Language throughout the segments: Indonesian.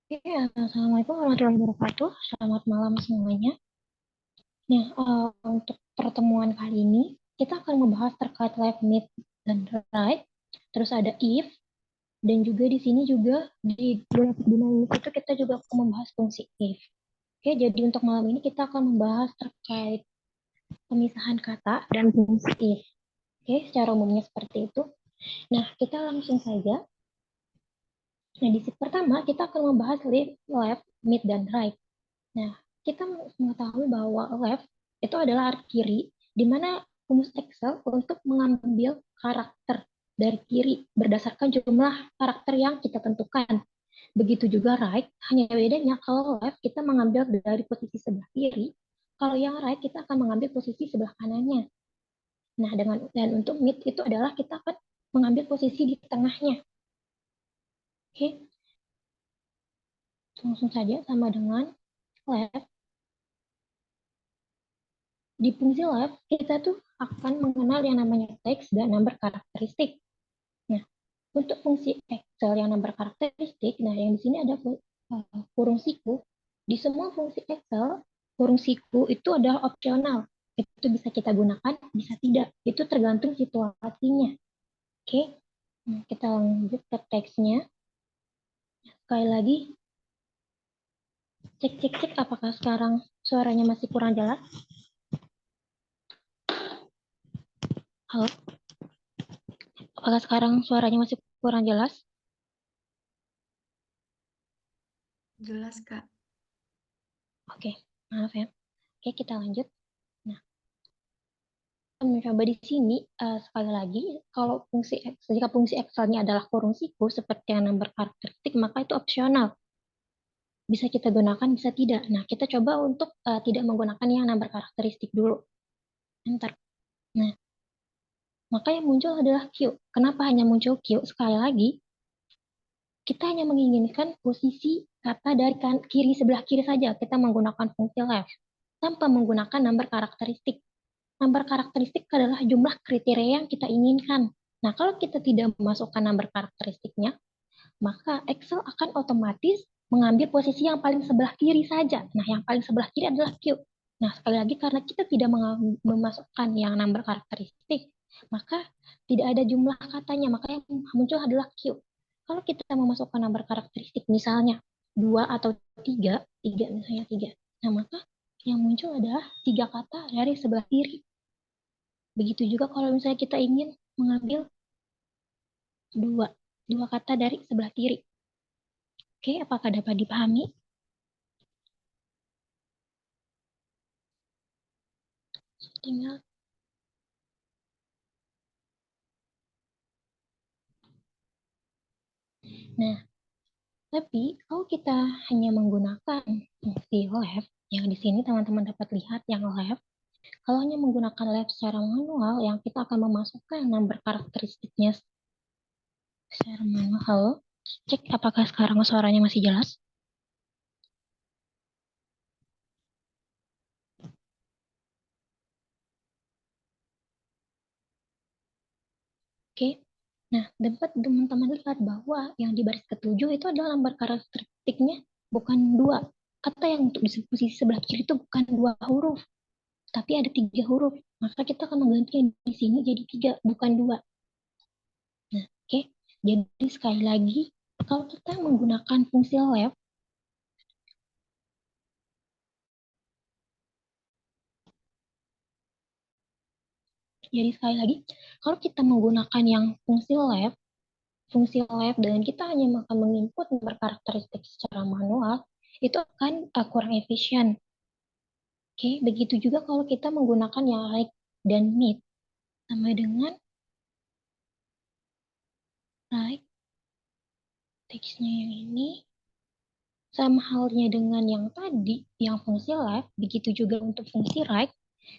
Ya, Assalamualaikum warahmatullahi wabarakatuh. Selamat malam semuanya. Nah, untuk pertemuan kali ini, kita akan membahas terkait left, mid, dan right. Terus ada if, dan juga di sini juga di grafik dinamis itu kita juga akan membahas fungsi if. Oke, jadi untuk malam ini kita akan membahas terkait pemisahan kata dan fungsi if. Oke, secara umumnya seperti itu. Nah, kita langsung saja. Nah, di pertama kita akan membahas left, mid, dan right. Nah, kita mengetahui bahwa left itu adalah arah kiri, di mana rumus Excel untuk mengambil karakter dari kiri berdasarkan jumlah karakter yang kita tentukan. Begitu juga right, hanya bedanya kalau left kita mengambil dari posisi sebelah kiri, kalau yang right kita akan mengambil posisi sebelah kanannya. Nah, dan untuk mid itu adalah kita akan mengambil posisi di tengahnya. Oke, langsung saja sama dengan left. Di fungsi left, kita tuh akan mengenal yang namanya teks dan number karakteristik. Nah, untuk fungsi Excel yang number karakteristik, nah yang di sini ada kurung siku. Di semua fungsi Excel, kurung siku itu adalah opsional. Itu bisa kita gunakan, bisa tidak. Itu tergantung situasinya. Oke, nah, kita lanjut ke teksnya. Sekali lagi, cek apakah sekarang suaranya masih kurang jelas? Halo, apakah sekarang suaranya masih kurang jelas? Jelas, Kak. Oke, maaf ya. Oke, kita lanjut. Nah, mencoba di sini sekali lagi, kalau jika fungsi Excel-nya adalah kurung siku seperti yang number karakteristik, maka itu opsional. Bisa kita gunakan, bisa tidak. Nah, kita coba untuk tidak menggunakan yang number karakteristik dulu. Enter. Nah, maka yang muncul adalah Q. Kenapa hanya muncul Q? Sekali lagi, kita hanya menginginkan posisi kata dari kiri sebelah kiri saja. Kita menggunakan fungsi left tanpa menggunakan number karakteristik. Number karakteristik adalah jumlah kriteria yang kita inginkan. Nah, kalau kita tidak memasukkan number karakteristiknya, maka Excel akan otomatis mengambil posisi yang paling sebelah kiri saja. Nah, yang paling sebelah kiri adalah Q. Nah, sekali lagi karena kita tidak memasukkan yang number karakteristik, maka tidak ada jumlah katanya, maka yang muncul adalah Q. Kalau kita memasukkan number karakteristik, misalnya 2 atau 3, 3 misalnya 3, nah maka yang muncul adalah 3 kata dari sebelah kiri. Begitu juga kalau misalnya kita ingin mengambil dua, dua kata dari sebelah kiri. Oke, apakah dapat dipahami? Tinggal. Nah, tapi kalau kita hanya menggunakan fungsi left, yang di sini teman-teman dapat lihat yang left, kalau hanya menggunakan left secara manual, yang kita akan memasukkan number karakteristiknya secara manual. Halo, cek apakah sekarang suaranya masih jelas? Oke. Nah, dapat teman-teman lihat bahwa yang di baris ketujuh itu adalah lembar karakteristiknya bukan dua. Kata yang untuk di posisi sebelah kiri itu bukan dua huruf, tapi ada tiga huruf. Maka kita akan menggantinya di sini jadi tiga, bukan dua. Nah, oke. Jadi sekali lagi, kalau kita menggunakan fungsi left, jadi sekali lagi, kalau kita menggunakan yang fungsi left dan kita hanya akan menginput nomor karakteristik secara manual, itu akan kurang efisien. Oke, begitu juga kalau kita menggunakan yang right dan mid, sama dengan right, teksnya yang ini, sama halnya dengan yang tadi, yang fungsi left, begitu juga untuk fungsi right,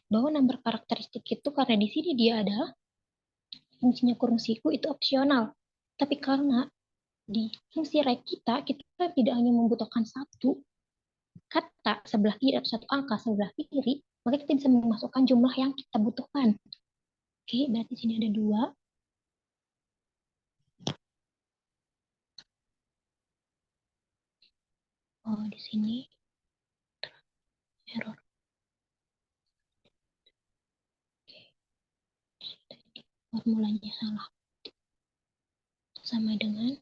bahwa nomor karakteristik itu karena di sini dia adalah fungsinya kurung siku itu opsional. Tapi karena di fungsi right kita tidak hanya membutuhkan satu kata sebelah kiri atau satu angka sebelah kiri, maka kita bisa memasukkan jumlah yang kita butuhkan. Oke, berarti sini ada dua. Oh, di sini error. Tadi formulanya salah. Sama dengan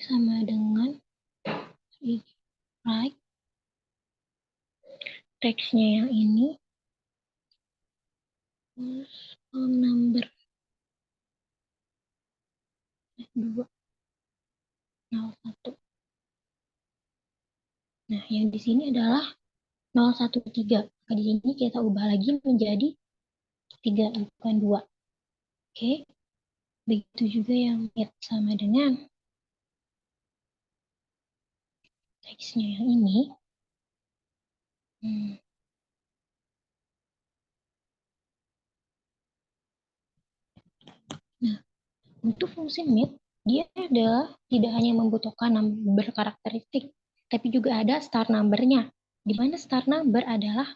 sama dengan right, teksnya yang ini terus number 201. Nah, yang di sini adalah 013. Di sini kita ubah lagi menjadi 3 bukan 2. Oke. Begitu juga yang sama dengan teksnya yang ini. Nah, untuk fungsi meet, dia adalah tidak hanya membutuhkan number karakteristik, tapi juga ada start number-nya. Di mana start number adalah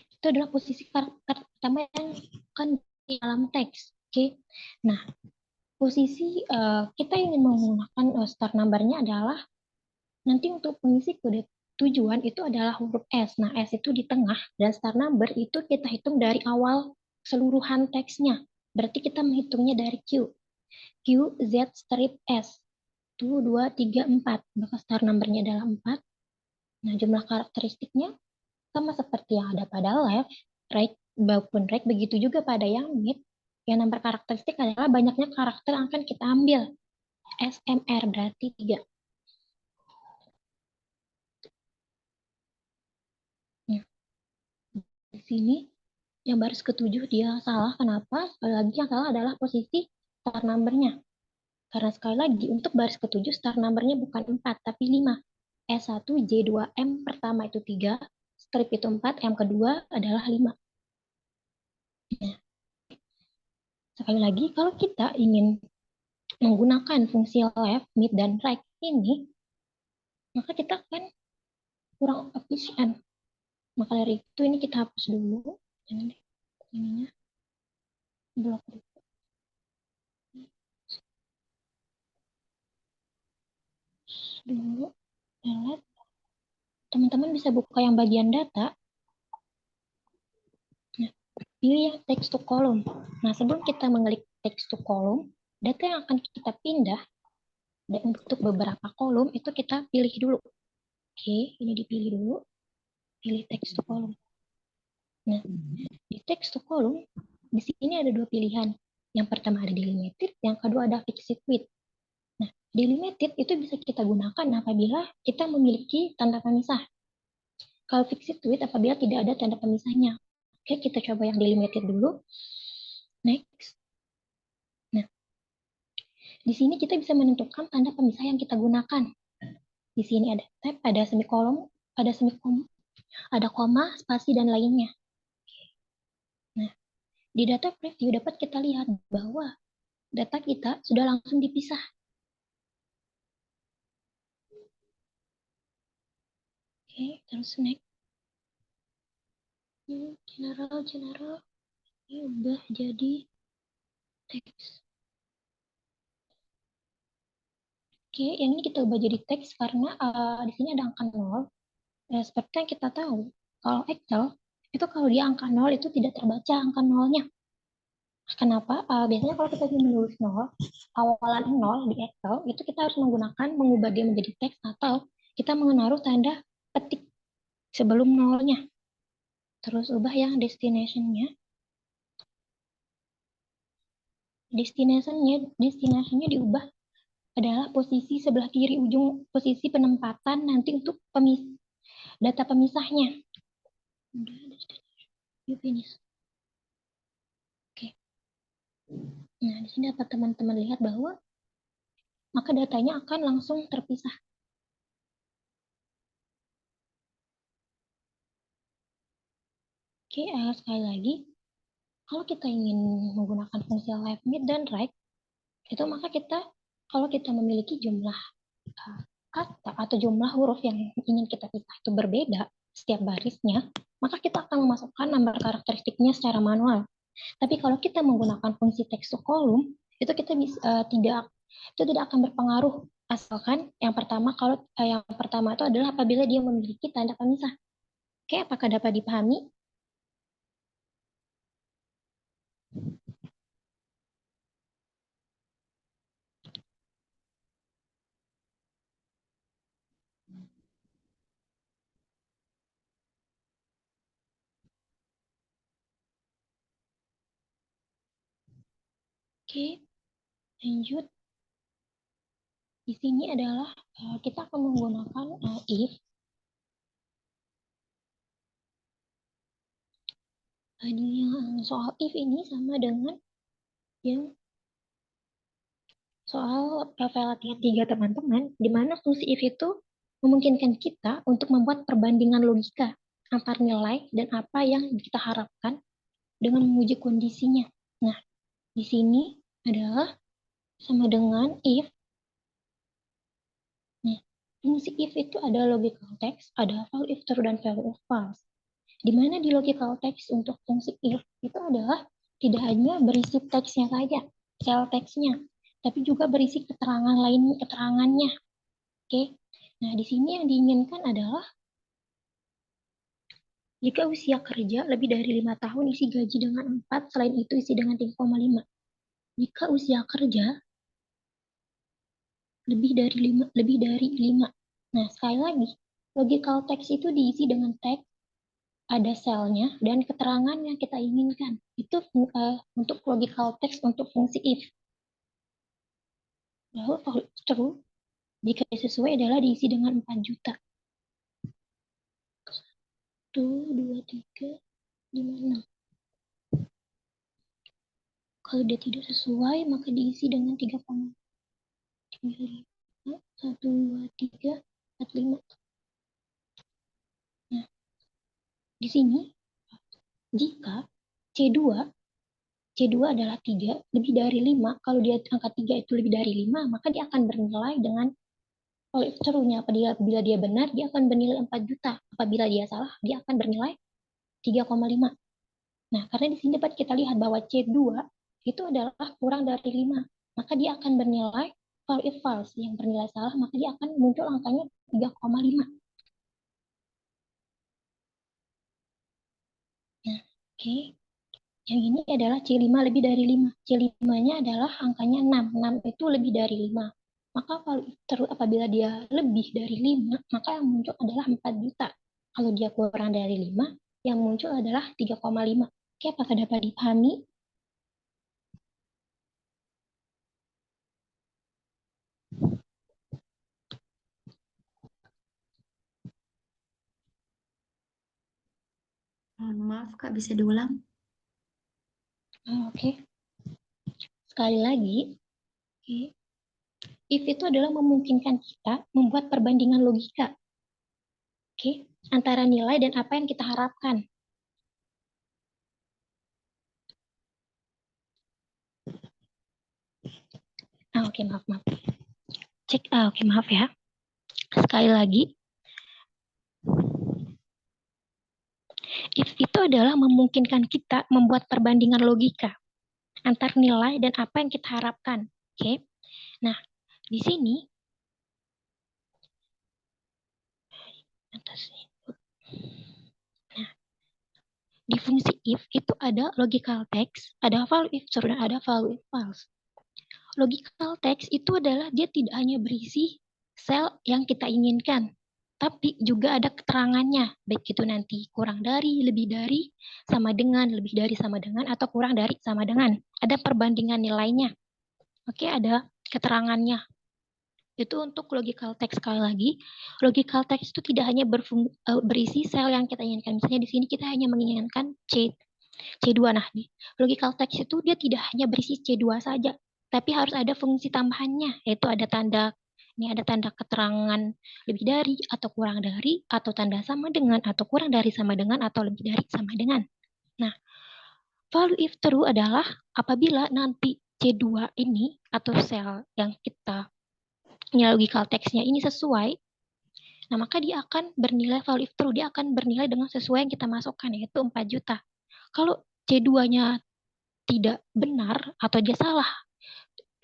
itu adalah posisi karakter pertama yang akan di dalam teks. Oke. Nah, posisi kita ingin menggunakan start number-nya adalah nanti untuk mengisi kode tujuan itu adalah huruf S. Nah, S itu di tengah dan start number itu kita hitung dari awal keseluruhan teksnya. Berarti kita menghitungnya dari Q. Q, Z, strip, S. 1, 2, 3, 4. Maka start number-nya adalah 4. Nah, jumlah karakteristiknya sama seperti yang ada pada left, right, maupun right. Begitu juga pada yang mid. Yang nomor karakteristik adalah banyaknya karakter yang akan kita ambil. SMR berarti 3. Nah, di sini yang baris ketujuh dia salah. Kenapa? Sekali lagi yang salah adalah posisi start number-nya. Karena sekali lagi untuk baris ketujuh start number-nya bukan 4 tapi 5. S1, J2, M pertama itu 3, strip itu 4, M kedua adalah 5. Nah, sekali lagi kalau kita ingin menggunakan fungsi left, mid, dan right ini, maka kita akan kurang efisien. Maka dari itu ini kita hapus dulu. Jangan deh, ininya blok dulu. Delete. Teman-teman bisa buka yang bagian data. Nah, pilih yang text to column. Nah, sebelum kita mengklik text to column, data yang akan kita pindah dan untuk beberapa kolom itu kita pilih dulu. Oke, ini dipilih dulu. Pilih text to column. Nah, di text to column, di sini ada dua pilihan. Yang pertama ada delimited, yang kedua ada fixed width. Nah, delimited itu bisa kita gunakan apabila kita memiliki tanda pemisah. Kalau fixed width apabila tidak ada tanda pemisahnya. Oke, kita coba yang delimited dulu. Next. Nah, di sini kita bisa menentukan tanda pemisah yang kita gunakan. Di sini ada tab, ada semikolon, ada semikolon, ada koma, spasi, dan lainnya. Nah, di data preview dapat kita lihat bahwa data kita sudah langsung dipisah. Oke, terus next. General. Ini udah jadi teks. Oke, yang ini kita ubah jadi teks karena di sini ada angka 0. Seperti yang kita tahu, kalau Excel, itu kalau dia angka 0 itu tidak terbaca angka 0-nya. Kenapa? Biasanya kalau kita ingin menulis 0, awalan 0 di Excel, itu kita harus mengubah dia menjadi teks atau kita menaruh tanda petik sebelum 0-nya. Terus ubah yang destination-nya. Destination-nya diubah adalah posisi sebelah kiri ujung posisi penempatan nanti untuk data pemisahnya. You finish. Oke. Nah, di sini dapat teman-teman lihat bahwa maka datanya akan langsung terpisah. Oke, sekali lagi, kalau kita ingin menggunakan fungsi left, mid, dan right, itu maka kalau kita memiliki jumlah kata atau jumlah huruf yang ingin kita pisah itu berbeda setiap barisnya, maka kita akan memasukkan nomor karakteristiknya secara manual. Tapi kalau kita menggunakan fungsi text to column, Itu kita tidak akan berpengaruh, asalkan yang pertama itu adalah apabila dia memiliki tanda pemisah. Oke, apakah dapat dipahami? Oke, lanjut. Di sini adalah kita akan menggunakan if. Soal if ini sama dengan yang soal file latihan 3 teman-teman, di mana fungsi if itu memungkinkan kita untuk membuat perbandingan logika antar nilai dan apa yang kita harapkan dengan menguji kondisinya. Nah, di sini adalah sama dengan if. Nah, fungsi if itu ada logical text, ada value if true dan value if false. Di mana di logical text untuk fungsi if itu adalah tidak hanya berisi teksnya saja, sel teksnya, tapi juga berisi keterangannya. Oke. Nah, di sini yang diinginkan adalah jika usia kerja lebih dari 5 tahun, isi gaji dengan 4, selain itu isi dengan 3,5. Jika usia kerja lebih dari 5. Nah, sekali lagi, logical text itu diisi dengan teks, ada selnya, dan keterangan yang kita inginkan. Itu untuk logical text untuk fungsi if. Lalu value true, jika sesuai adalah diisi dengan 4 juta. 1, 2, 3, 5, 6. Kalau dia tidak sesuai, maka diisi dengan 3,5. 1, 2, 3, 4, 5. Nah, di sini, jika C2 adalah 3, lebih dari 5, kalau dia angka 3 itu lebih dari 5, maka dia akan bernilai dengan value true-nya. Apabila dia benar, dia akan bernilai 4 juta. Apabila dia salah, dia akan bernilai 3,5. Nah, karena di sini dapat kita lihat bahwa C2 itu adalah kurang dari 5, maka dia akan bernilai value if false. Yang bernilai salah, maka dia akan muncul angkanya 3,5. Nah, oke. Yang ini adalah C5 lebih dari 5. C5-nya adalah angkanya 6. 6 itu lebih dari 5. Maka apabila dia lebih dari 5, maka yang muncul adalah 4 juta. Kalau dia kurang dari 5, yang muncul adalah 3,5. Oke, apakah dapat dipahami? Maaf Kak, bisa diulang? Oke. Sekali lagi, oke. If itu adalah memungkinkan kita membuat perbandingan logika, oke, antara nilai dan apa yang kita harapkan. Oke, maaf. Oke, maaf ya. Sekali lagi, if itu adalah memungkinkan kita membuat perbandingan logika antar nilai dan apa yang kita harapkan. Oke. Nah, di sini di fungsi if itu ada logical text, ada value if true dan ada value if false. Logical text itu adalah dia tidak hanya berisi sel yang kita inginkan, tapi juga ada keterangannya, baik itu nanti kurang dari, lebih dari, sama dengan, lebih dari, sama dengan, atau kurang dari, sama dengan. Ada perbandingan nilainya. Oke, ada keterangannya. Itu untuk logical text. Sekali lagi, logical text itu tidak hanya berisi sel yang kita inginkan. Misalnya di sini kita hanya menginginkan C2. Nah, di logical text itu dia tidak hanya berisi C2 saja, tapi harus ada fungsi tambahannya, yaitu ada tanda keterangan lebih dari atau kurang dari, atau tanda sama dengan atau kurang dari sama dengan atau lebih dari sama dengan. Nah, value if true adalah apabila nanti C2 ini atau sel yang kita logical text-nya ini sesuai, nah maka dia akan bernilai value if true, dia akan bernilai dengan sesuai yang kita masukkan, yaitu 4 juta. Kalau C2-nya tidak benar atau dia salah,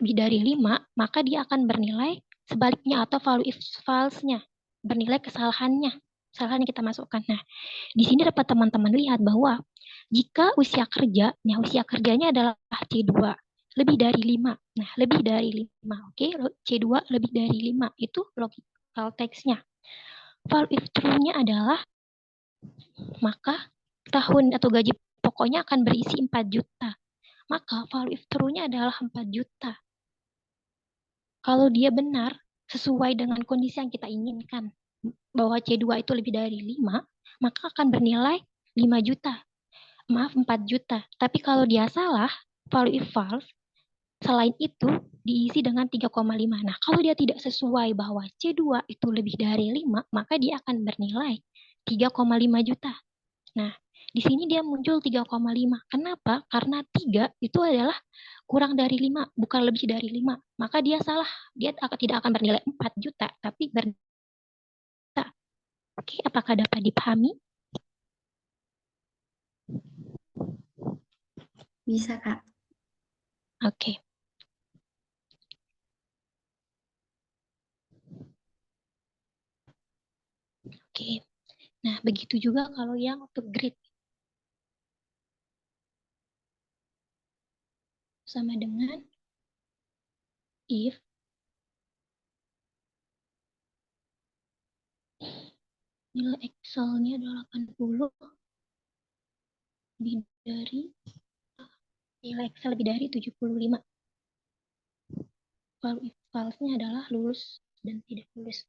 lebih dari 5, maka dia akan bernilai sebaliknya atau value if false-nya, bernilai kesalahannya. Kesalahan yang kita masukkan. Nah, di sini dapat teman-teman lihat bahwa jika usia kerja, nah usia kerjanya adalah C2 lebih dari 5. Nah, lebih dari 5. Oke, C2 lebih dari 5 itu logical text-nya. Value if true-nya adalah maka tahun atau gaji pokoknya akan berisi 4 juta. Maka value if true-nya adalah 4 juta. Kalau dia benar sesuai dengan kondisi yang kita inginkan, bahwa C2 itu lebih dari 5, maka akan bernilai 5 juta. Maaf, 4 juta. Tapi kalau dia salah, value if false, selain itu diisi dengan 3,5. Nah, kalau dia tidak sesuai bahwa C2 itu lebih dari 5, maka dia akan bernilai 3,5 juta. Nah, di sini dia muncul 3,5. Kenapa? Karena 3 itu adalah kurang dari 5, bukan lebih dari 5. Maka dia salah. Dia tidak akan bernilai 4 juta, tapi bernilai. Oke, apakah dapat dipahami? Bisa, Kak. Oke. Oke. Nah, begitu juga kalau yang untuk grade. Sama dengan if nilai Excel-nya adalah 80 lebih dari nilai Excel lebih dari 75. Kalau if false-nya adalah lulus dan tidak lulus.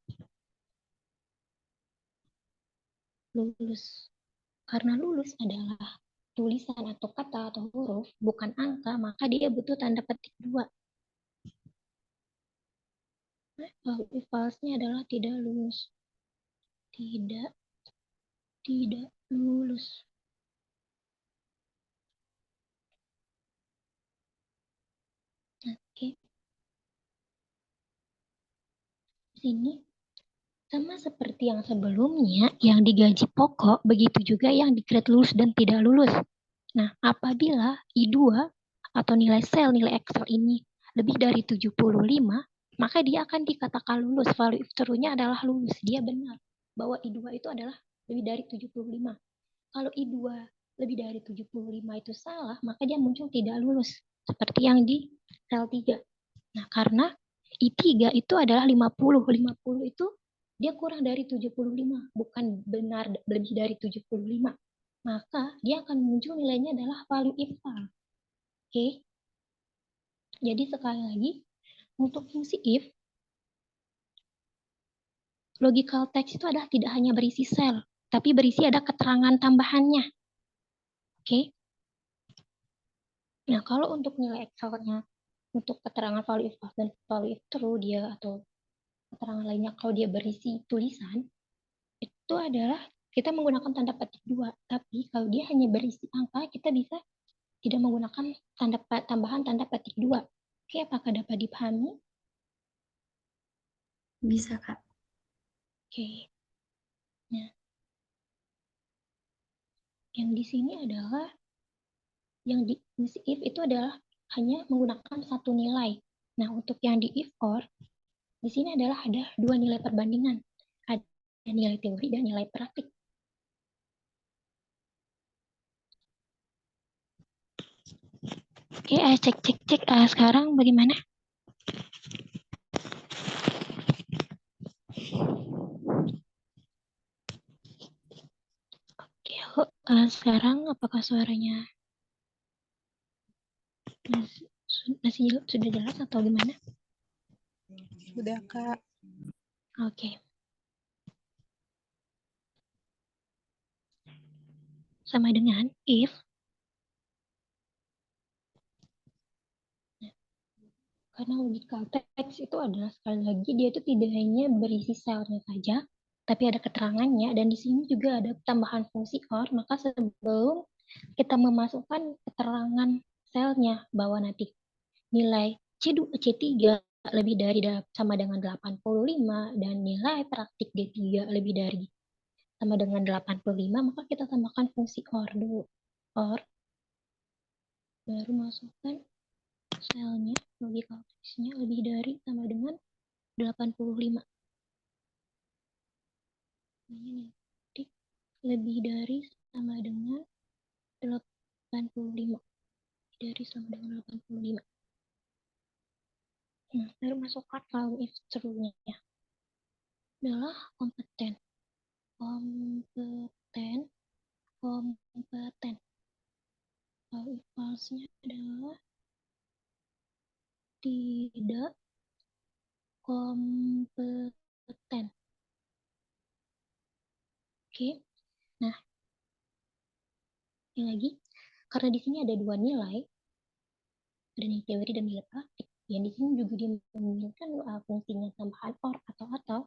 Lulus. Karena lulus adalah tulisan atau kata atau huruf, bukan angka, maka dia butuh tanda petik 2. Kalau if false-nya adalah tidak lulus. Tidak lulus. Oke. Sini sama seperti yang sebelumnya, yang digaji pokok, begitu juga yang di grade lulus dan tidak lulus. Nah, apabila I2 atau nilai sel, nilai Excel ini lebih dari 75, maka dia akan dikatakan lulus. Value if true-nya adalah lulus. Dia benar bahwa I2 itu adalah lebih dari 75. Kalau I2 lebih dari 75 itu salah, maka dia muncul tidak lulus. Seperti yang di sel 3. Nah, karena I3 itu adalah 50. 50 itu dia kurang dari 75, bukan benar lebih dari 75. Maka dia akan muncul nilainya adalah value if false. Oke. Jadi sekali lagi, untuk fungsi if, logical text itu adalah tidak hanya berisi sel, tapi berisi ada keterangan tambahannya. Oke. Nah, kalau untuk nilai Excel-nya, untuk keterangan value if false dan value if true dia atau keterangan lainnya kalau dia berisi tulisan, itu adalah kita menggunakan tanda petik 2. Tapi kalau dia hanya berisi angka, kita bisa tidak menggunakan tambahan tanda petik 2. Oke, apakah dapat dipahami? Bisa, Kak. Oke. Nah, yang di sini adalah yang di fungsi if itu adalah hanya menggunakan satu nilai. Nah, untuk yang di if or, di sini adalah ada dua nilai perbandingan. Ada nilai teori dan nilai praktik. Oke, cek. Sekarang bagaimana? Oke, sekarang apakah suaranya masih sudah jelas atau gimana? Sudah, Kak. Oke. Sama dengan if karena logical text itu adalah sekali lagi dia itu tidak hanya berisi selnya saja, tapi ada keterangannya dan di sini juga ada tambahan fungsi or, maka sebelum kita memasukkan keterangan selnya bahwa nanti nilai C3 lebih dari sama dengan 85 dan nilai praktik D3 lebih dari sama dengan 85, maka kita tambahkan fungsi or dulu. Or baru masukkan selnya, logical text-nya lebih dari sama dengan 85. Ini titik lebih dari sama dengan 85. Dari sama dengan 85. Nah, baru masuk kalau if true-nya adalah kompeten. Kompeten. Kalau if false-nya adalah tidak kompeten. Oke. Nah, ini lagi. Karena di sini ada dua nilai, ada nilai teori dan nilai praktik. Yang di sini juga dia memiliki fungsinya tambahan or atau.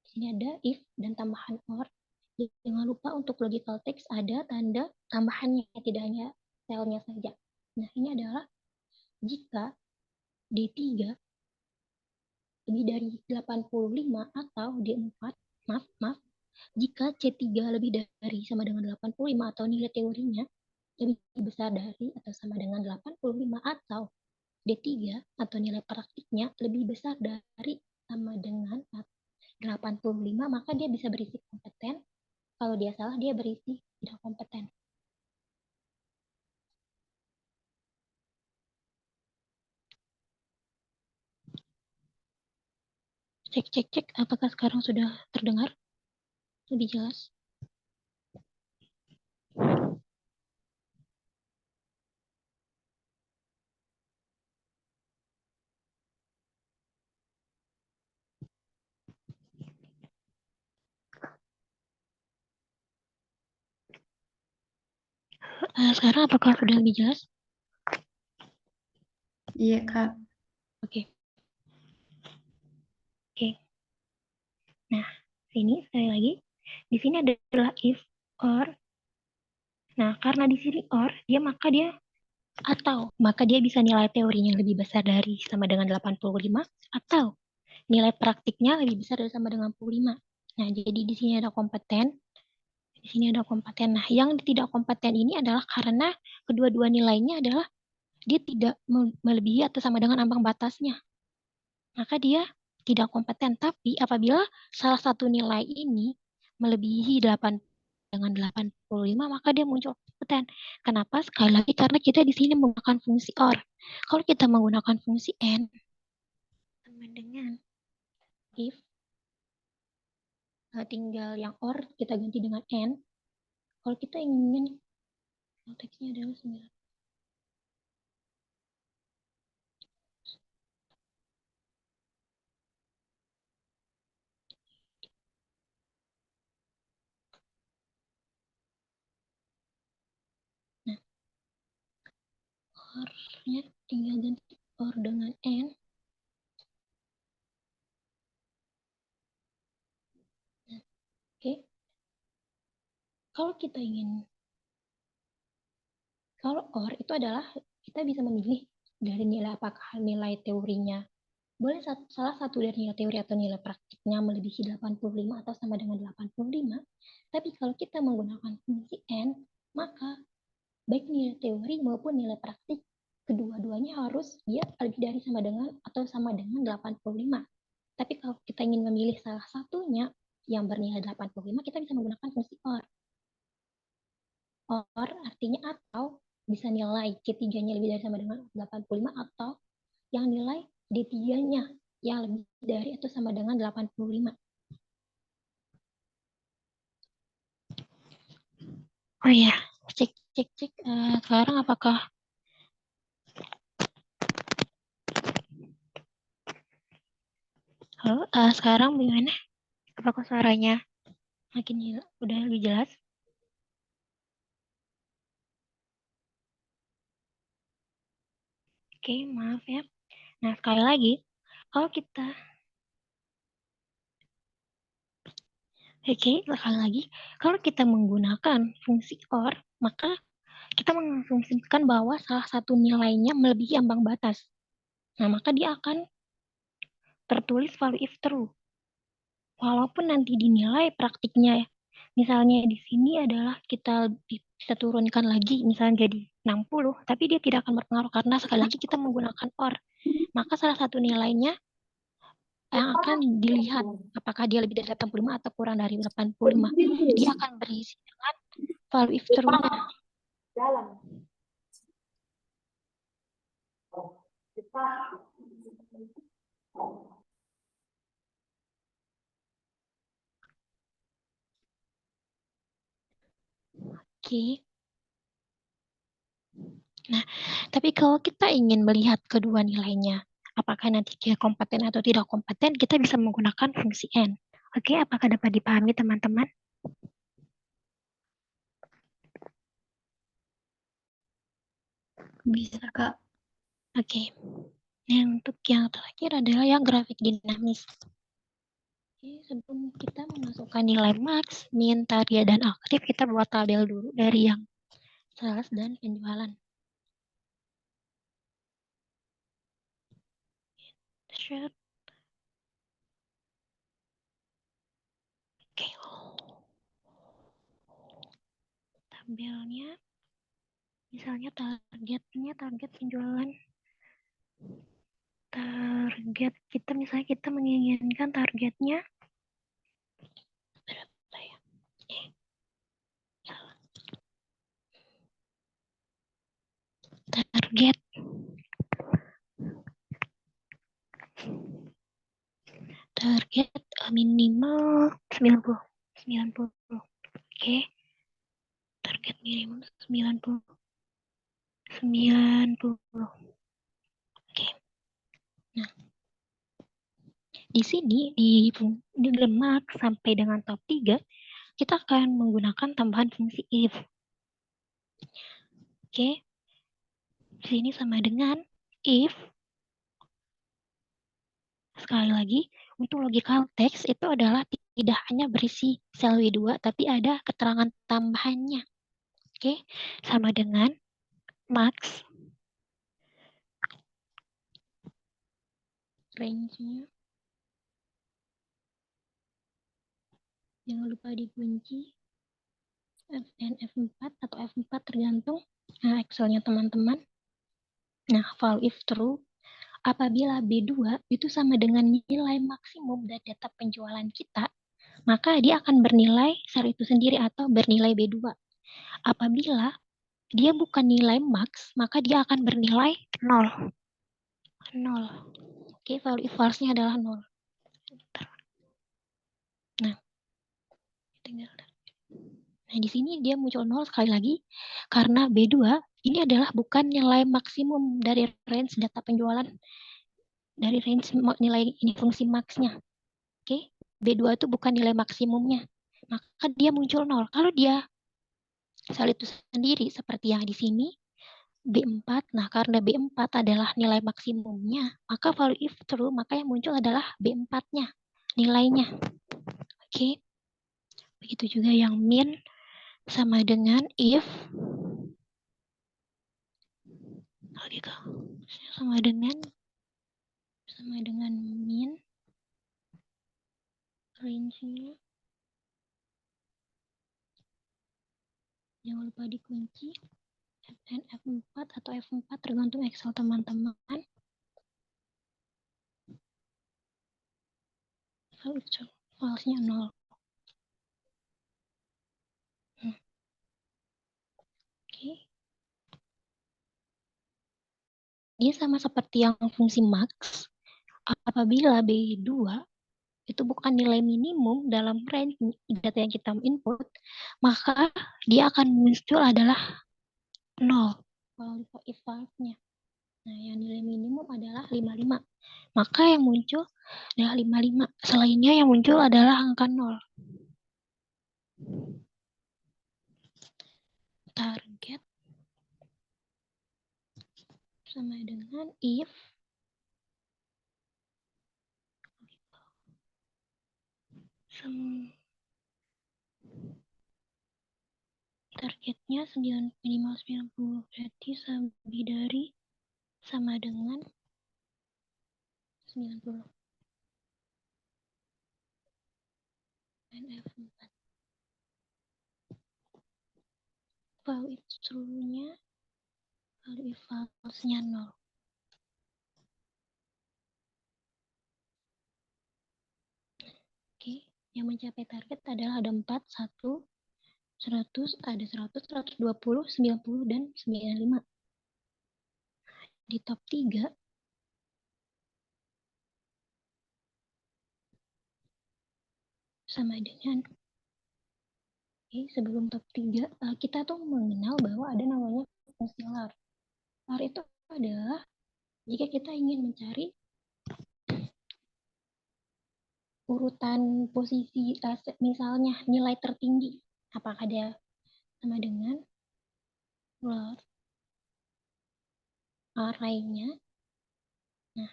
Di sini ada if dan tambahan or. Jangan lupa untuk logical text ada tanda tambahannya, tidak hanya selnya saja. Nah, ini adalah jika D3 lebih dari 85 atau D4, maaf, jika C3 lebih dari sama dengan 85 atau nilai teorinya lebih besar dari atau sama dengan 85 atau D3 atau nilai praktiknya lebih besar dari sama dengan 85, maka dia bisa berisi kompeten. Kalau dia salah, dia berisi tidak kompeten. Cek, apakah sekarang sudah terdengar? Lebih jelas? Sekarang apakah sudah lebih jelas? Iya, Kak. Oke. Nah, sini sekali lagi. Di sini adalah if or. Nah, karena di sini or, maka dia bisa nilai teorinya lebih besar dari sama dengan 85 atau nilai praktiknya lebih besar dari sama dengan 65. Nah, jadi di sini ada kompeten. Di sini ada kompeten. Nah, yang tidak kompeten ini adalah karena kedua-dua nilainya adalah dia tidak melebihi atau sama dengan ambang batasnya. Maka dia tidak kompeten. Tapi apabila salah satu nilai ini melebihi 8 dengan 85, maka dia muncul kompeten. Kenapa? Sekali lagi karena kita di sini menggunakan fungsi OR. Kalau kita menggunakan fungsi AND sama dengan if, tinggal yang OR kita ganti dengan AND. Kalau kita ingin konteksnya adalah 9. Nah, OR-nya tinggal ganti OR dengan AND. Nah, oke. Kalau OR itu adalah kita bisa memilih dari nilai apakah nilai teorinya boleh salah satu dari nilai teori atau nilai praktiknya melebihi 85 atau sama dengan 85. Tapi kalau kita menggunakan fungsi AND, maka baik nilai teori maupun nilai praktik kedua-duanya harus dia lebih dari sama dengan atau sama dengan 85. Tapi kalau kita ingin memilih salah satunya yang bernilai 85, kita bisa menggunakan fungsi OR. OR artinya atau bisa nilai C3-nya lebih dari sama dengan 85 atau yang nilai D3-nya yang lebih dari atau sama dengan 85. Oh ya, cek. Sekarang apakah halo? Sekarang bagaimana? Apakah suaranya makin udah lebih jelas? Oke, maaf ya. Nah, sekali lagi, kalau kita kalau kita menggunakan fungsi OR, maka kita mengasumsikan bahwa salah satu nilainya melebihi ambang batas. Nah, maka dia akan tertulis value if true. Walaupun nanti dinilai praktiknya, misalnya di sini adalah kita bisa turunkan lagi, misalnya jadi 60, tapi dia tidak akan berpengaruh karena sekali lagi kita menggunakan OR. Maka salah satu nilainya yang akan dilihat apakah dia lebih dari 85 atau kurang dari 85. Dia akan berisi dengan value if true-nya. Oke. Nah, tapi kalau kita ingin melihat kedua nilainya, apakah nanti dia kompeten atau tidak kompeten, kita bisa menggunakan fungsi N. Oke, apakah dapat dipahami teman-teman? Bisa, Kak. Oke. Nah, untuk yang terakhir adalah yang grafik dinamis. Oke, sebelum kita memasukkan nilai max, min, target, dan aktif, kita buat tabel dulu dari yang sales dan penjualan. Shoot. Oke. Tabelnya, misalnya target penjualan. Target kita, misalnya kita menginginkan targetnya berapa ya? Salah. Target minimal 90. Oke. Target minimum 90. Oke. Nah, di sini di lemak sampai dengan top 3, kita akan menggunakan tambahan fungsi if. Oke. Di sini sama dengan if. Sekali lagi, untuk logical text itu adalah tidak hanya berisi sel W2, tapi ada keterangan tambahannya. Oke, sama dengan max, range-nya, jangan lupa dikunci, F dan F4 atau F4 tergantung Excel-nya teman-teman. Nah, value if true, apabila B2 itu sama dengan nilai maksimum dari data penjualan kita, maka dia akan bernilai sel itu sendiri atau bernilai B2. Apabila dia bukan nilai max, maka dia akan bernilai 0. 0. Oke, value if false-nya adalah 0. Nah, di sini dia muncul 0 sekali lagi karena B2 ini adalah bukan nilai maksimum dari range data penjualan, dari range nilai ini fungsi max-nya. Oke, B2 itu bukan nilai maksimumnya. Maka dia muncul 0. Kalau dia sel itu sendiri seperti yang di sini, B4, nah karena B4 adalah nilai maksimumnya, maka value if true, maka yang muncul adalah B4-nya, nilainya. Oke, begitu juga yang min sama dengan if, gitu, sama dengan min, range-nya, jangan lupa dikunci, Fn F4 atau F4 tergantung Excel teman-teman. False-nya 0. Oke. Dia sama seperti yang fungsi max. Apabila B2 itu bukan nilai minimum dalam range data yang kita input, maka dia akan muncul adalah 0. Value if false-nya. Nah, yang nilai minimum adalah 55. Maka yang muncul adalah 55. Selainnya yang muncul adalah angka 0. Target sama dengan if targetnya minimal 90, berarti lebih dari sama dengan 90. NF4. Value if true-nya Value if false-nya 0. Oke, yang mencapai target adalah ada 4, 1, 100, ada 100, 120, 90, dan 95. Di top 3, sama dengan, oke, sebelum top 3, kita tuh mengenal bahwa ada namanya fungsi lar. Lar itu adalah jika kita ingin mencari urutan posisi, misalnya nilai tertinggi, apakah dia sama dengan lar array-nya. Nah,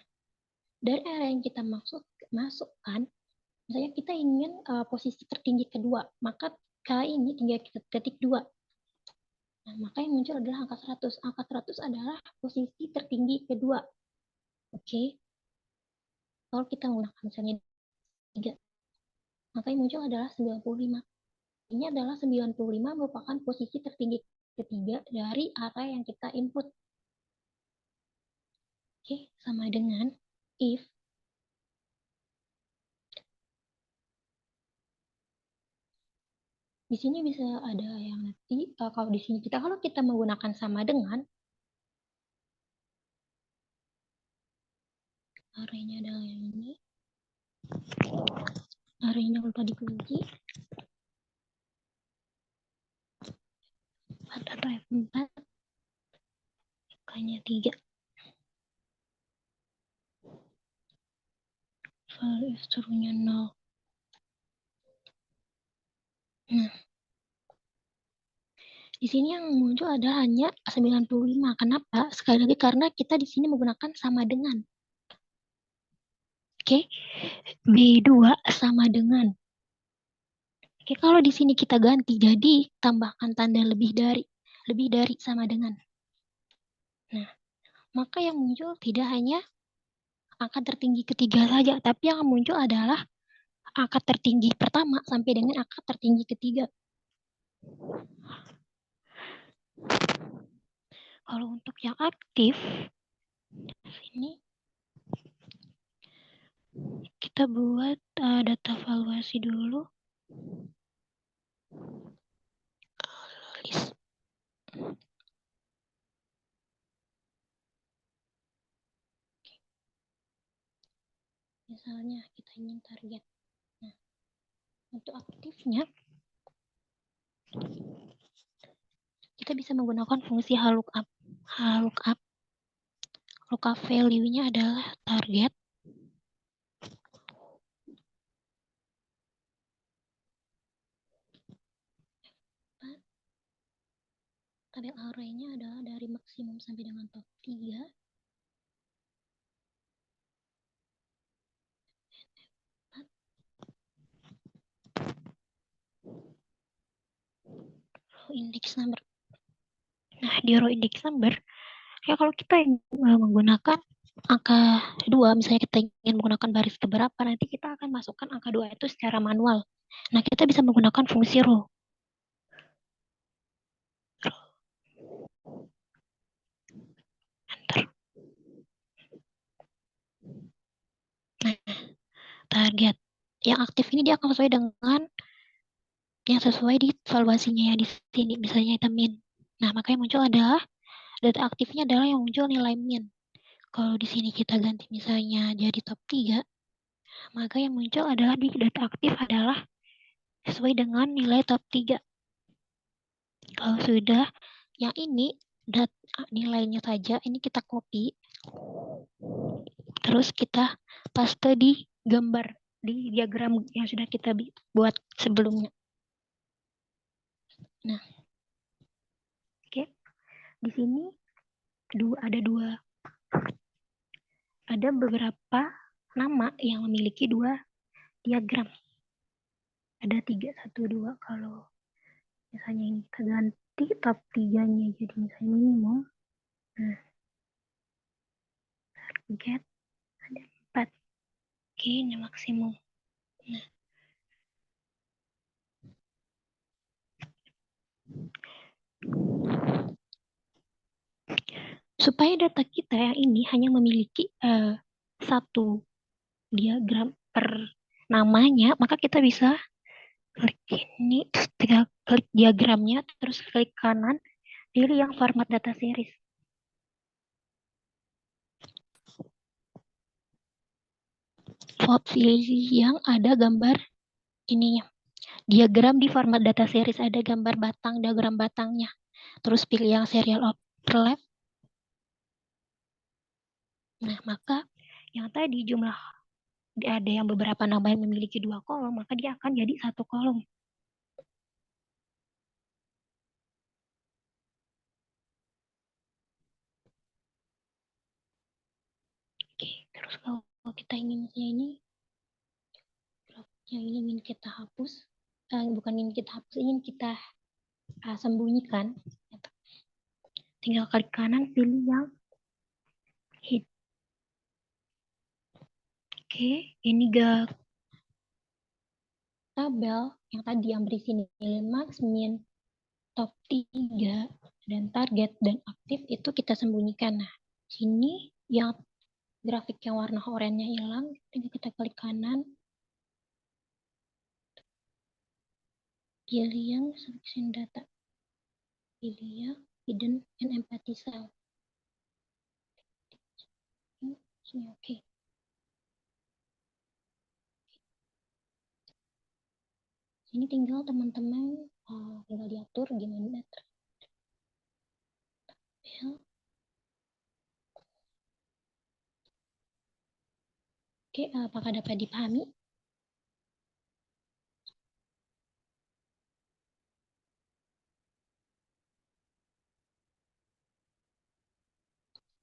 dari array yang kita masukkan, misalnya kita ingin posisi tertinggi kedua, maka kali ini tinggal kita ketik 2. Nah, maka yang muncul adalah angka 100. Angka 100 adalah posisi tertinggi kedua. Oke. Kalau kita menggunakan misalnya 3, maka yang muncul adalah 95. Ini adalah 95 merupakan posisi tertinggi ketiga dari array yang kita input. Oke, sama dengan if di sini bisa ada yang nanti kalau di sini kalau kita menggunakan sama dengan, array-nya adalah yang ini. Array-nya lupa dikunci. Pada F4 angkanya 3. Value if true-nya 0. Nah, di sini yang muncul ada hanya 95. Kenapa? Sekali lagi karena kita di sini menggunakan sama dengan. Oke. B2 sama dengan. Oke, kalau di sini kita ganti jadi tambahkan tanda lebih dari sama dengan. Nah, maka yang muncul tidak hanya angka tertinggi ketiga saja, tapi yang muncul adalah angka tertinggi pertama sampai dengan angka tertinggi ketiga. Kalau untuk yang aktif, ini kita buat data valuasi dulu. List. Misalnya kita ingin target. Nah, untuk aktifnya, kita bisa menggunakan fungsi lookup. Lookup value-nya adalah target. Tabel array-nya adalah dari maksimum sampai dengan top 3. Row index number. Nah, di row index number, ya kalau kita menggunakan angka 2, misalnya kita ingin menggunakan baris keberapa, nanti kita akan masukkan angka 2 itu secara manual. Nah, kita bisa menggunakan fungsi row. Enter. Nah, target. Yang aktif ini dia akan sesuai dengan yang sesuai di valuasinya ya di sini, misalnya kita min. Nah, maka yang muncul adalah data aktifnya adalah yang muncul nilai min. Kalau di sini kita ganti misalnya jadi top 3, maka yang muncul adalah di data aktif adalah sesuai dengan nilai top 3. Kalau sudah, yang ini nilainya saja, ini kita copy. Terus kita paste di gambar, di diagram yang sudah kita buat sebelumnya. Nah, oke. Di sini ada beberapa nama yang memiliki 2 diagram. Ada 3, 1, 2. Kalau misalnya ini kita ganti top 3-nya jadi misalnya minimum. Nah, target ada 4. Oke, ini maksimum. Nah, Supaya data kita yang ini hanya memiliki satu diagram per namanya, maka kita bisa klik ini, terus tinggal klik diagramnya, terus klik kanan, pilih yang format data series. Pilih yang ada gambar ininya. Diagram di format data series, ada gambar batang, diagram batangnya. Terus pilih yang serial overlap. Nah, maka yang tadi jumlah ada yang beberapa nama yang memiliki 2 kolom, maka dia akan jadi 1 kolom. Oke, terus kalau kita ingin ini ingin kita hapus, bukan ingin kita hapus, ingin kita sembunyikan, tinggal klik kanan, pilih yang hid. Oke, ini tabel yang tadi yang berisi nilai max, min, top 3, dan target, dan aktif itu kita sembunyikan. Nah, sini yang grafik yang warna oranye hilang, tinggal kita klik kanan, pilih yang selection data, pilih yang hidden and empty cell. Sini oke. Ini tinggal teman-teman tinggal diatur gimana tabel. Oke, apakah dapat dipahami?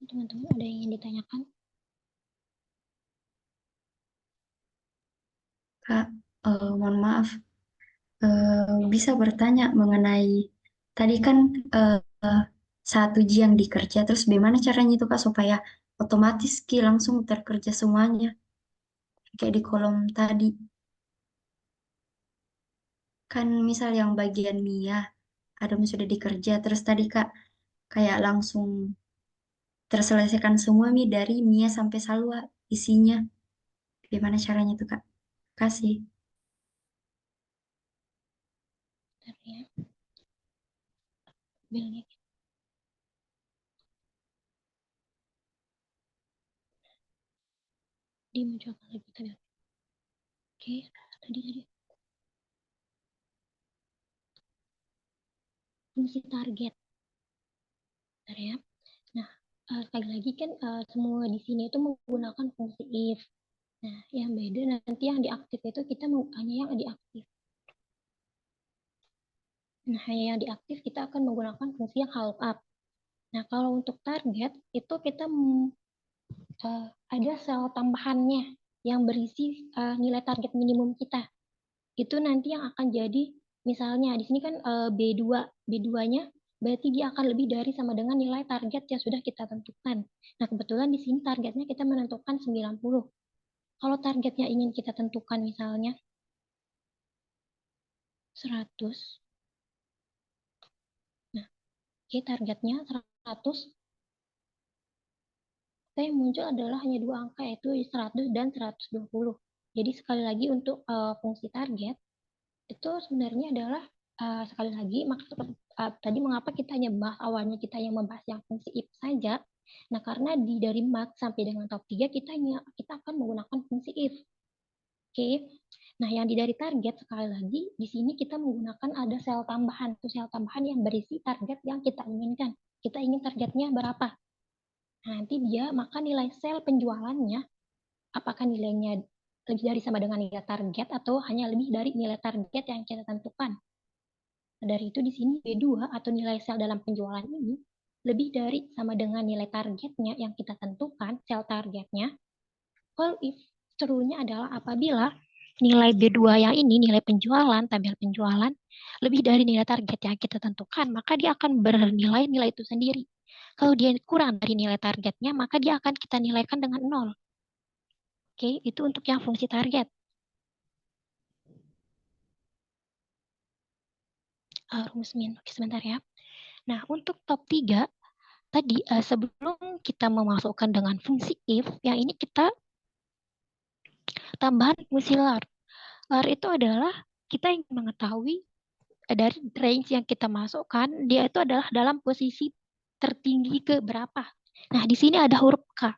Teman-teman ada yang ingin ditanyakan? Kak, mohon maaf, bisa bertanya mengenai tadi kan saat ujian dikerja, terus bagaimana caranya itu Kak supaya otomatis langsung terkerja semuanya kayak di kolom tadi. Kan misal yang bagian Mia ada yang sudah dikerja, terus tadi Kak kayak langsung terselesaikan semua dari Mia sampai Salwa isinya. Bagaimana caranya itu Kak? Kasih. Bentar ya. Tabelnya. Dimunculkan lagi tabel. Oke, tadi. Fungsi target. Bentar ya. Nah, sekali lagi kan semua di sini itu menggunakan fungsi if. Nah, yang beda nanti yang diaktif itu kita hanya yang diaktif. Nah, hanya yang diaktif kita akan menggunakan fungsi yang lookup. Nah, kalau untuk target itu kita ada sel tambahannya yang berisi nilai target minimum kita. Itu nanti yang akan jadi misalnya di sini kan B2, B2-nya berarti dia akan lebih dari sama dengan nilai target yang sudah kita tentukan. Nah, kebetulan di sini targetnya kita menentukan 90. Kalau targetnya ingin kita tentukan misalnya 100. Nah, oke, targetnya 100. Yang muncul adalah hanya 2 angka, yaitu 100 dan 120. Jadi sekali lagi untuk fungsi target, itu sebenarnya adalah sekali lagi maksud tadi mengapa kita hanya bahas awalnya kita yang membahas yang fungsi if saja. Nah, karena dari max sampai dengan top 3 kita akan menggunakan fungsi if. Oke. Nah, yang dari target sekali lagi di sini kita menggunakan ada sel tambahan, sel tambahan yang berisi target yang kita inginkan. Kita ingin targetnya berapa? Nah, nanti dia maka nilai sel penjualannya apakah nilainya lebih dari sama dengan nilai target atau hanya lebih dari nilai target yang kita tentukan. Dari itu di sini B2 atau nilai sel dalam penjualan ini lebih dari sama dengan nilai targetnya yang kita tentukan, sel targetnya. Kalau if serunya adalah apabila nilai B2 yang ini, nilai penjualan, tabel penjualan, lebih dari nilai target yang kita tentukan, maka dia akan bernilai nilai itu sendiri. Kalau dia kurang dari nilai targetnya, maka dia akan kita nilaikan dengan 0. Oke, itu untuk yang fungsi target. Rumus min. Oke, sebentar ya. Nah, untuk top 3, tadi sebelum kita memasukkan dengan fungsi if, yang ini kita tambahan fungsi lar. Lar itu adalah kita ingin mengetahui dari range yang kita masukkan, dia itu adalah dalam posisi tertinggi ke berapa. Nah, di sini ada huruf K.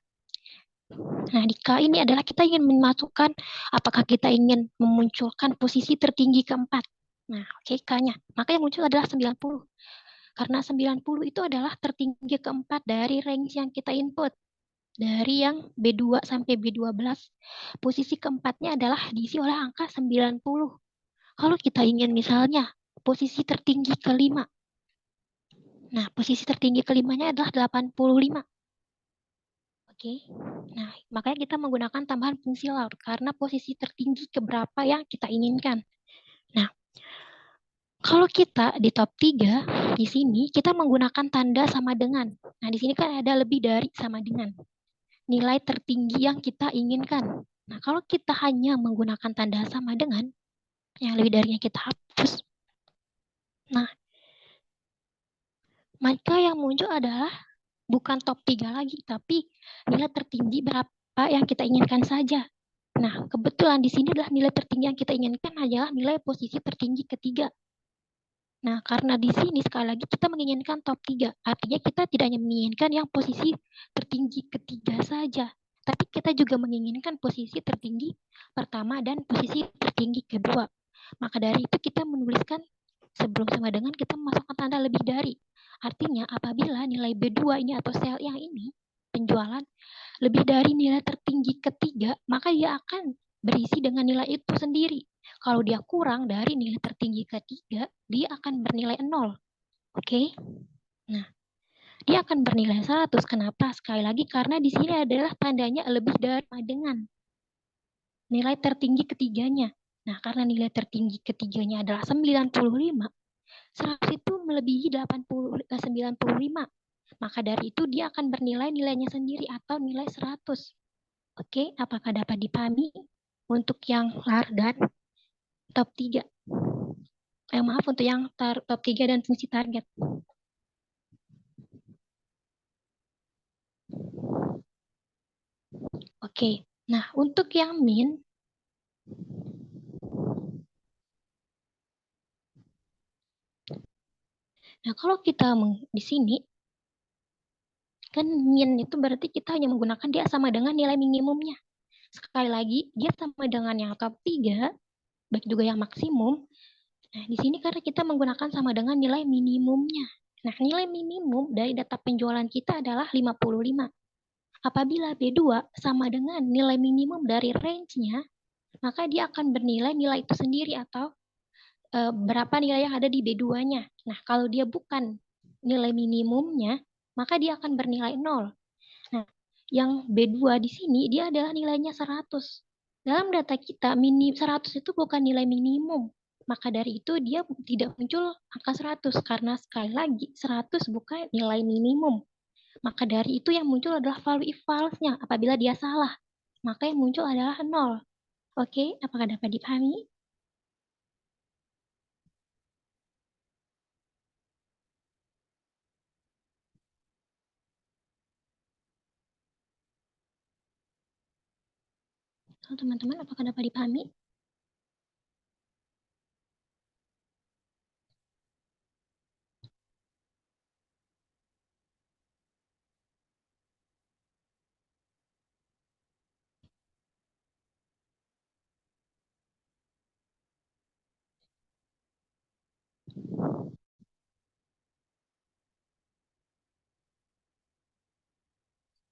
Nah, di K ini adalah kita ingin memasukkan apakah kita ingin memunculkan posisi tertinggi keempat. Nah, oke, K-nya. Maka yang muncul adalah 90. Karena 90 itu adalah tertinggi keempat dari range yang kita input. Dari yang B2 sampai B12, posisi keempatnya adalah diisi oleh angka 90. Kalau kita ingin misalnya posisi tertinggi kelima, nah posisi tertinggi kelimanya adalah 85. Oke, nah makanya kita menggunakan tambahan fungsi lar karena posisi tertinggi keberapa yang kita inginkan. Nah, kalau kita di top 3, di sini kita menggunakan tanda sama dengan. Nah, di sini kan ada lebih dari sama dengan nilai tertinggi yang kita inginkan. Nah, kalau kita hanya menggunakan tanda sama dengan, yang lebih darinya kita hapus. Nah, maka yang muncul adalah bukan top 3 lagi, tapi nilai tertinggi berapa yang kita inginkan saja. Nah, kebetulan di sini adalah nilai tertinggi yang kita inginkan adalah nilai posisi tertinggi ketiga. Nah, karena di sini sekali lagi kita menginginkan top 3. Artinya kita tidak hanya menginginkan yang posisi tertinggi ketiga saja, tapi kita juga menginginkan posisi tertinggi pertama dan posisi tertinggi kedua. Maka dari itu kita menuliskan sebelum sama dengan kita memasukkan tanda lebih dari. Artinya apabila nilai B2 ini atau sel yang ini penjualan lebih dari nilai tertinggi ketiga, maka dia akan berisi dengan nilai itu sendiri. Kalau dia kurang dari nilai tertinggi ketiga, dia akan bernilai 0. Oke? Nah, dia akan bernilai 100. Kenapa? Sekali lagi karena di sini adalah tandanya lebih dari dengan nilai tertinggi ketiganya. Nah, karena nilai tertinggi ketiganya adalah 95, 100 itu melebihi 95. Maka dari itu dia akan bernilai nilainya sendiri atau nilai 100. Oke, apakah dapat dipahami untuk yang lar dan top 3? Maaf, untuk yang top 3 dan fungsi target. Oke, nah untuk yang min, nah kalau kita di sini, kan min itu berarti kita hanya menggunakan dia sama dengan nilai minimumnya. Sekali lagi, dia sama dengan yang top 3, baik juga yang maksimum. Nah, di sini karena kita menggunakan sama dengan nilai minimumnya. Nah, nilai minimum dari data penjualan kita adalah 55. Apabila B2 sama dengan nilai minimum dari range-nya, maka dia akan bernilai nilai itu sendiri atau berapa nilai yang ada di B2-nya. Nah, kalau dia bukan nilai minimumnya, maka dia akan bernilai 0. Nah, yang B2 di sini dia adalah nilainya 100. Dalam data kita, 100 itu bukan nilai minimum. Maka dari itu dia tidak muncul angka 100 karena sekali lagi 100 bukan nilai minimum. Maka dari itu yang muncul adalah value if false-nya. Apabila dia salah, maka yang muncul adalah 0. Oke, apakah dapat dipahami? Teman-teman, apakah dapat dipahami?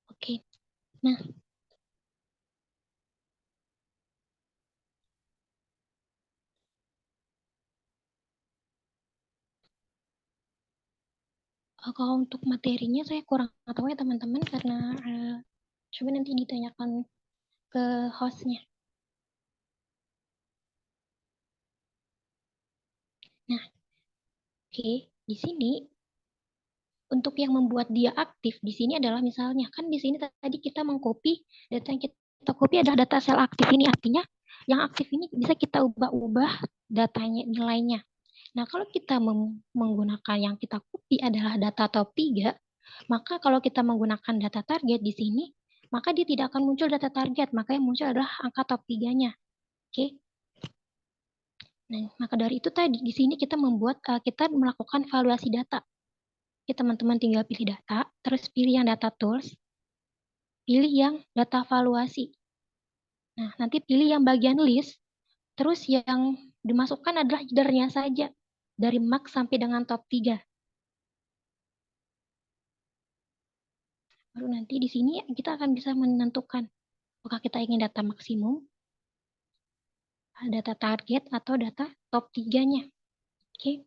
Oke. Nah, kalau untuk materinya saya kurang tahu ya teman-teman karena coba nanti ditanyakan ke hostnya. Nah, oke, di sini untuk yang membuat dia aktif di sini adalah misalnya kan di sini tadi kita mengcopy data yang kita copy adalah data sel aktif ini, artinya yang aktif ini bisa kita ubah-ubah datanya, nilainya. Nah, kalau kita menggunakan yang kita copy adalah data top 3, Maka kalau kita menggunakan data target di sini, maka dia tidak akan muncul data target, maka yang muncul adalah angka top 3-nya. Oke. Nah, maka dari itu tadi di sini kita kita melakukan valuasi data. Oke, teman-teman tinggal pilih data, terus pilih yang data tools, pilih yang data valuasi. Nah, nanti pilih yang bagian list, terus yang dimasukkan adalah header-nya saja, dari max sampai dengan top 3. Baru nanti di sini kita akan bisa menentukan apakah kita ingin data maksimum, data target, atau data top 3-nya. Oke.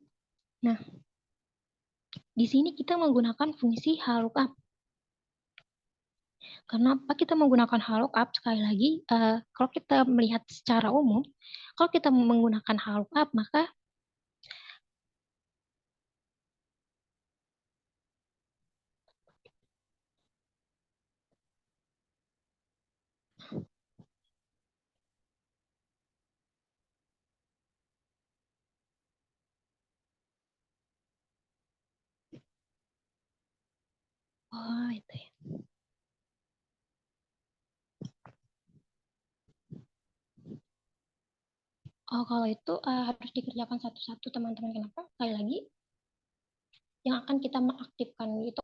Nah, di sini kita menggunakan fungsi lookup. Kenapa kita menggunakan lookup? Sekali lagi, kalau kita melihat secara umum, kalau kita menggunakan lookup, maka itu ya. Kalau itu harus dikerjakan satu-satu teman-teman. Kenapa? Sekali lagi, yang akan kita mengaktifkan itu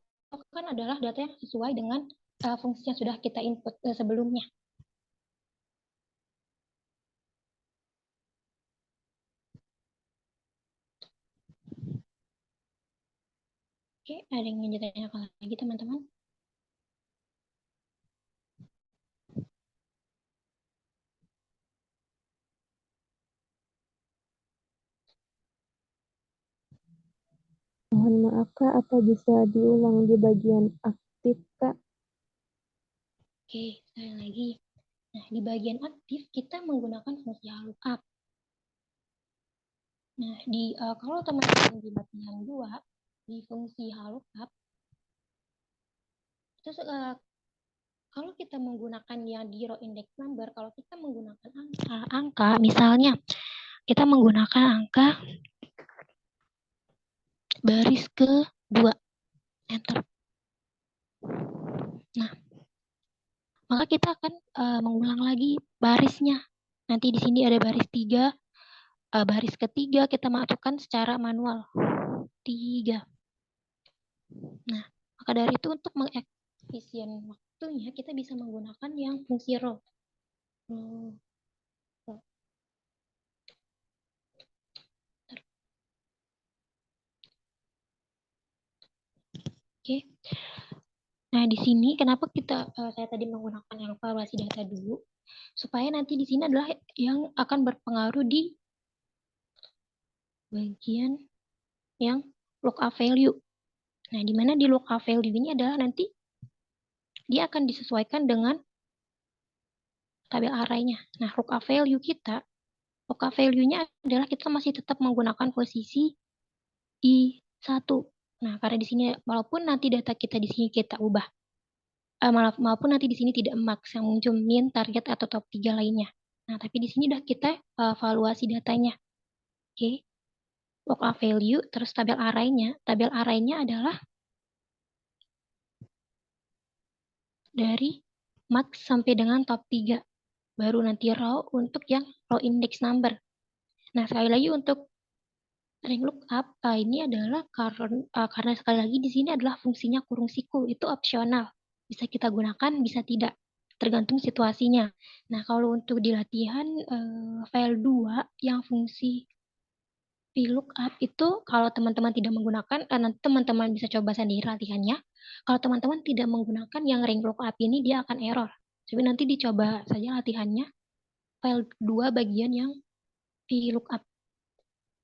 kan adalah data yang sesuai dengan fungsi yang sudah kita input sebelumnya. Oke, ada yang ingin ditanyakan lagi teman-teman? Mohon maaf Kak, apa bisa diulang di bagian aktif Kak? Oke, sekali lagi. Nah, di bagian aktif kita menggunakan fungsi lookup. Nah, kalau teman-teman di bagian 2, di fungsi lookup, itu kalau kita menggunakan yang di row index number, kalau kita menggunakan angka, misalnya kita menggunakan angka baris ke-2, enter. Nah, maka kita akan mengulang lagi barisnya. Nanti di sini ada baris 3, baris ketiga kita masukkan secara manual. 3. Nah, maka dari itu untuk mengefisien waktunya, kita bisa menggunakan yang fungsi row. Oke. Nah, di sini kenapa saya tadi menggunakan yang valuasi data dulu, supaya nanti di sini adalah yang akan berpengaruh di bagian yang lookup value. Nah, di mana di lookup value ini adalah nanti dia akan disesuaikan dengan tabel arraynya. Nah, lookup value-nya adalah kita masih tetap menggunakan posisi I1. Nah, karena di sini walaupun nanti data kita di sini kita ubah, maupun nanti di sini tidak max yang muncul min, target atau top 3 lainnya. Nah, tapi di sini udah kita valuasi datanya. Oke. Lookup value terus tabel arraynya. Tabel arraynya adalah dari max sampai dengan top 3. Baru nanti row untuk yang row index number. Nah, sekali lagi untuk ring lookup ini adalah karena sekali lagi di sini adalah fungsinya kurung siku, itu opsional. Bisa kita gunakan, bisa tidak, tergantung situasinya. Nah, kalau untuk di latihan file 2 yang fungsi VLOOKUP itu kalau teman-teman tidak menggunakan, nanti teman-teman bisa coba sendiri latihannya. Kalau teman-teman tidak menggunakan yang ring lookup ini, dia akan error. Jadi nanti dicoba saja latihannya file 2 bagian yang VLOOKUP.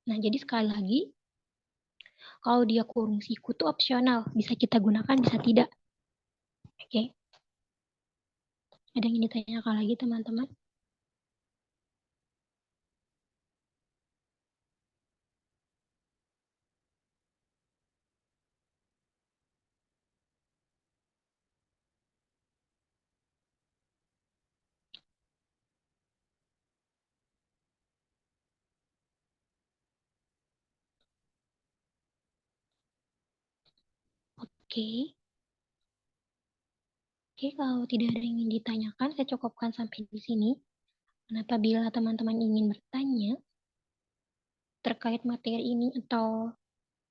Nah, jadi sekali lagi, kalau dia kurung siku itu opsional. Bisa kita gunakan, bisa tidak. Oke. Ada yang ingin ditanyakan lagi, teman-teman? Oke. Oke, kalau tidak ada yang ingin ditanyakan, saya cukupkan sampai di sini. Dan apabila teman-teman ingin bertanya terkait materi ini atau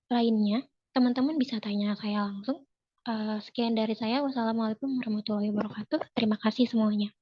lainnya, teman-teman bisa tanya saya langsung. Sekian dari saya. Wassalamualaikum warahmatullahi wabarakatuh. Terima kasih semuanya.